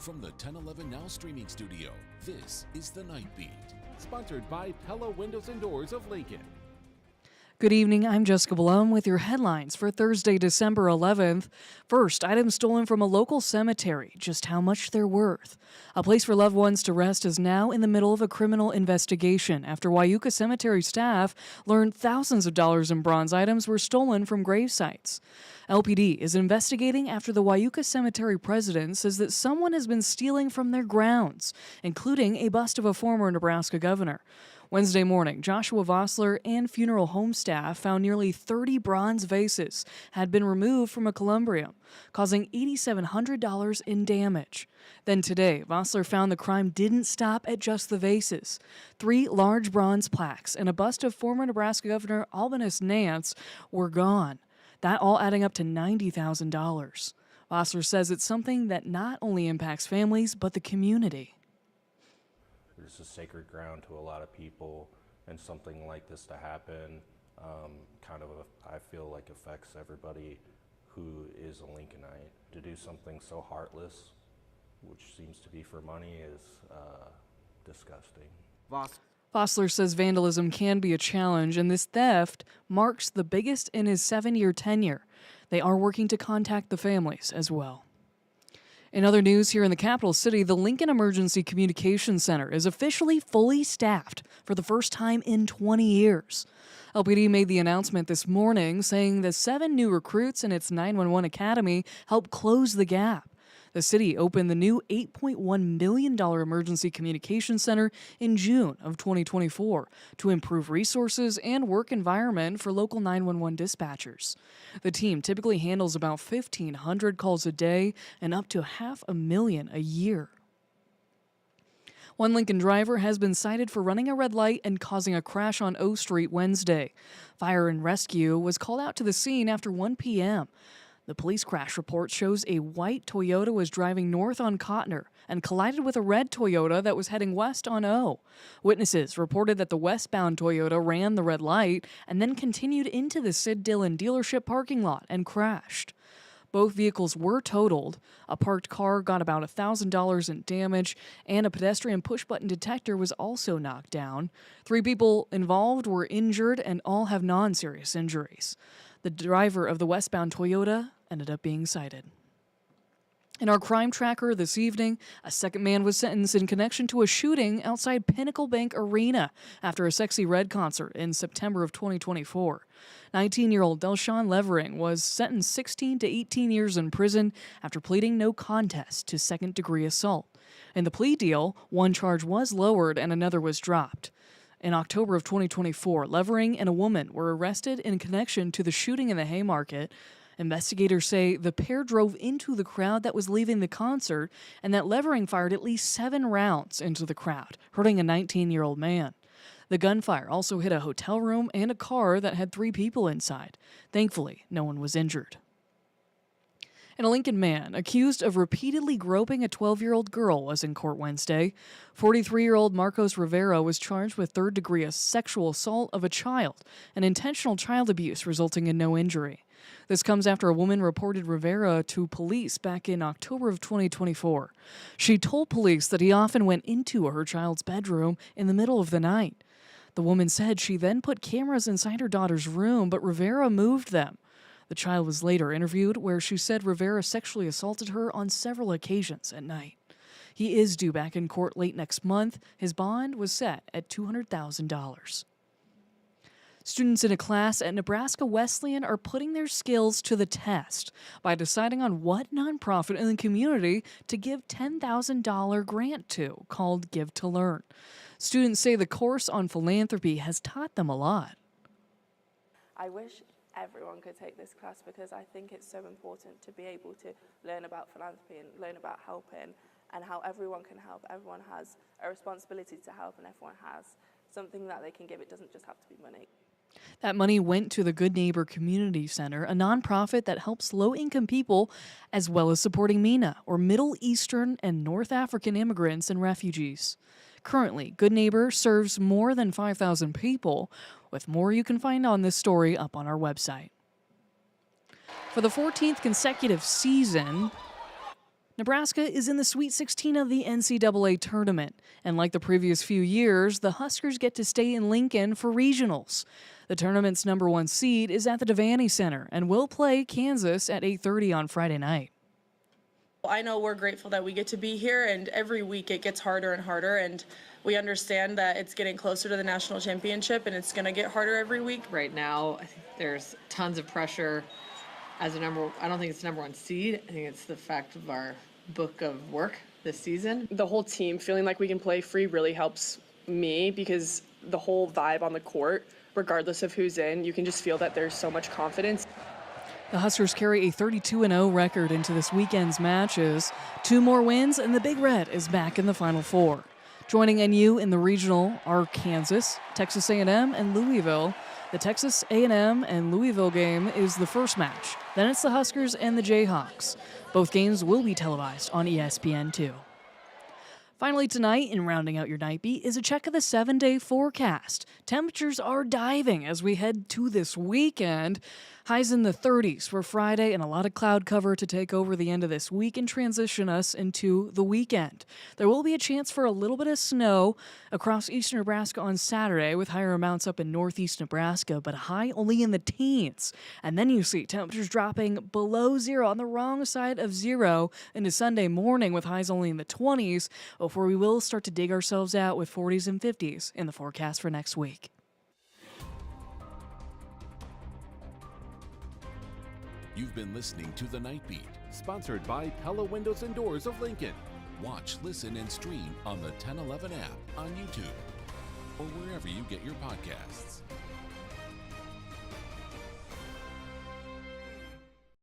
From the 1011 Now streaming studio, this is The Night Beat. Sponsored by Pella Windows and Doors of Lincoln. Good evening, I'm Jessica Blum with your headlines for Thursday, December 11th. First, items stolen from a local cemetery, just how much they're worth. A place for loved ones to rest is now in the middle of a criminal investigation after Wyuka Cemetery staff learned thousands of dollars in bronze items were stolen from grave sites. LPD is investigating after the Wyuka Cemetery president says that someone has been stealing from their grounds, including a bust of a former Nebraska governor. Wednesday morning, Joshua Vossler and funeral home staff found nearly 30 bronze vases had been removed from a columbarium, causing $8,700 in damage. Then today, Vossler found the crime didn't stop at just the vases. 3 large bronze plaques and a bust of former Nebraska Governor Albinus Nance were gone. That all adding up to $90,000. Vossler says it's something that not only impacts families, but the community. This is sacred ground to a lot of people, and something like this to happen I feel like affects everybody who is a Lincolnite. To do something so heartless, which seems to be for money, is disgusting. Vossler says vandalism can be a challenge, and this theft marks the biggest in his 7-year tenure. They are working to contact the families as well. In other news, here in the capital city, the Lincoln Emergency Communications Center is officially fully staffed for the first time in 20 years. LPD made the announcement this morning, saying the 7 new recruits in its 911 academy helped close the gap. The city opened the new $8.1 million emergency communications center in June of 2024 to improve resources and work environment for local 911 dispatchers. The team typically handles about 1,500 calls a day and up to 500,000 a year. One Lincoln driver has been cited for running a red light and causing a crash on O Street Wednesday. Fire and rescue was called out to the scene after 1 p.m. The police crash report shows a white Toyota was driving north on Cotner and collided with a red Toyota that was heading west on O. Witnesses reported that the westbound Toyota ran the red light and then continued into the Sid Dillon dealership parking lot and crashed. Both vehicles were totaled. A parked car got about $1,000 in damage, and a pedestrian push-button detector was also knocked down. 3 people involved were injured, and all have non-serious injuries. The driver of the westbound Toyota ended up being cited. In our crime tracker this evening, a second man was sentenced in connection to a shooting outside Pinnacle Bank Arena after a Sexy Red concert in September of 2024. 19-year-old Delshawn Levering was sentenced 16 to 18 years in prison after pleading no contest to second-degree assault. In the plea deal, one charge was lowered and another was dropped. In October of 2024, Levering and a woman were arrested in connection to the shooting in the Haymarket. Investigators say the pair drove into the crowd that was leaving the concert and that Levering fired at least 7 rounds into the crowd, hurting a 19-year-old man. The gunfire also hit a hotel room and a car that had 3 people inside. Thankfully, no one was injured. And a Lincoln man accused of repeatedly groping a 12-year-old girl was in court Wednesday. 43-year-old Marcos Rivera was charged with third-degree sexual assault of a child and intentional child abuse resulting in no injury. This comes after a woman reported Rivera to police back in October of 2024. She told police that he often went into her child's bedroom in the middle of the night. The woman said she then put cameras inside her daughter's room, but Rivera moved them. The child was later interviewed, where she said Rivera sexually assaulted her on several occasions at night. He is due back in court late next month. His bond was set at $200,000. Students in a class at Nebraska Wesleyan are putting their skills to the test by deciding on what nonprofit in the community to give $10,000 grant to, called Give to Learn. Students say the course on philanthropy has taught them a lot. I wish everyone could take this class because I think it's so important to be able to learn about philanthropy and learn about helping and how everyone can help. Everyone has a responsibility to help and everyone has something that they can give. It doesn't just have to be money. That money went to the Good Neighbor Community Center, a nonprofit that helps low-income people, as well as supporting MENA, or Middle Eastern and North African immigrants and refugees. Currently, Good Neighbor serves more than 5,000 people, with more you can find on this story up on our website. For the 14th consecutive season, Nebraska is in the Sweet 16 of the NCAA tournament, and like the previous few years, the Huskers get to stay in Lincoln for regionals. The tournament's number 1 seed is at the Devaney Center and will play Kansas at 8:30 on Friday night. I know we're grateful that we get to be here, and every week it gets harder and harder, and we understand that it's getting closer to the national championship, and it's going to get harder every week. Right now, I think there's tons of pressure as a I don't think it's the number 1 seed. I think it's the fact of our book of work this season. The whole team feeling like we can play free really helps me, because the whole vibe on the court, regardless of who's in, you can just feel that there's so much confidence. The Huskers carry a 32-0 record into this weekend's matches. 2 more wins, and the Big Red is back in the Final Four. Joining NU in the regional are Kansas, Texas A&M, and Louisville. The Texas A&M and Louisville game is the first match. Then it's the Huskers and the Jayhawks. Both games will be televised on ESPN2. Finally tonight, in rounding out your night beat, is a check of the 7-day forecast. Temperatures are diving as we head to this weekend. Highs in the 30s for Friday and a lot of cloud cover to take over the end of this week and transition us into the weekend. There will be a chance for a little bit of snow across eastern Nebraska on Saturday, with higher amounts up in northeast Nebraska, but high only in the teens. And then you see temperatures dropping below 0 on the wrong side of 0 into Sunday morning, with highs only in the 20s, before we will start to dig ourselves out with 40s and 50s in the forecast for next week. You've been listening to The Night Beat, sponsored by Pella Windows and Doors of Lincoln. Watch, listen, and stream on the 1011 app on YouTube or wherever you get your podcasts.